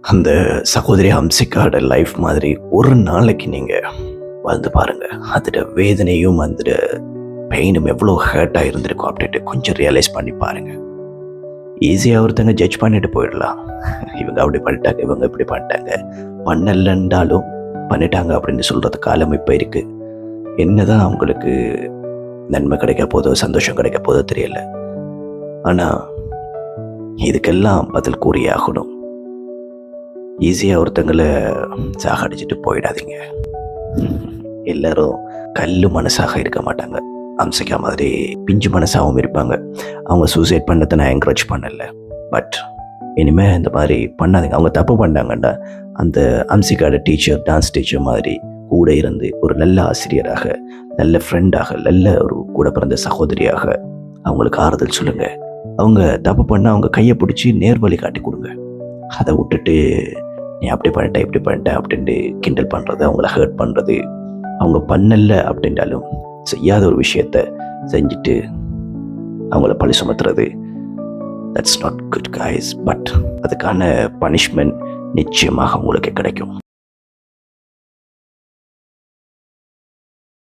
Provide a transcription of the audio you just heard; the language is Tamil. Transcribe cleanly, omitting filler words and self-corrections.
அந்த சகோதரி ஹம்சிகாவோட லைஃப் மாதிரி ஒரு நாளைக்கு நீங்கள் வாழ்ந்து பாருங்கள். அதோட வேதனையும் அந்த பெயினும் எவ்வளோ ஹர்ட்டாக இருந்திருக்கும் அப்படின்ட்டு கொஞ்சம் ரியலைஸ் பண்ணி பாருங்கள். ஈஸியாக ஒருத்தங்க ஜட்ஜ் பண்ணிட்டு போயிடலாம். இவங்க அப்படி பண்ணிட்டாங்க, இவங்க இப்படி பண்ணிட்டாங்க, பண்ணலன்றாலும் பண்ணிட்டாங்க அப்படின்னு சொல்கிறது காலம் இப்போ இருக்குது. என்னதான் அவங்களுக்கு நன்மை கிடைக்க போதோ சந்தோஷம் கிடைக்க போதோ தெரியல. ஆனால் இதுக்கெல்லாம் பதில் கூறியே ஆகணும். ஈஸியாக ஒருத்தங்களை சாகடிச்சிட்டு போயிடாதீங்க. எல்லாரும் கல்லு மனசாக இருக்க மாட்டாங்க. அம்சிகா மாதிரி பிஞ்சு மனசாகவும் இருப்பாங்க. அவங்க சூசைட் பண்ணதை நான் என்கரேஜ் பண்ணலை. பட் இனிமேல் இந்த மாதிரி பண்ணாதீங்க. அவங்க தப்பு பண்ணாங்கன்னா அந்த அம்சிகாவோட டீச்சர், டான்ஸ் டீச்சர் மாதிரி கூட இருந்து ஒரு நல்ல ஆசிரியராக, நல்ல ஃப்ரெண்டாக, நல்ல ஒரு கூட பிறந்த சகோதரியாக அவங்களுக்கு ஆறுதல் சொல்லுங்கள். அவங்க தப்பு பண்ணால் அவங்க கையை பிடிச்சி நேர்வழி காட்டி கொடுங்க. அதை விட்டுட்டு நீ அப்படி பண்ணிட்டேன் இப்படி பண்ணிட்டேன் அப்படின்ட்டு கிண்டல் பண்ணுறது, அவங்கள ஹர்ட் பண்ணுறது, அவங்க பண்ணலை அப்படின்றாலும் செய்யாத ஒரு விஷயத்த செஞ்சுட்டு அவங்கள பழி சுமத்துறது, that's not good guys. But அதுக்கான பனிஷ்மெண்ட் நிச்சயமாக உங்களுக்கு கிடைக்கும்.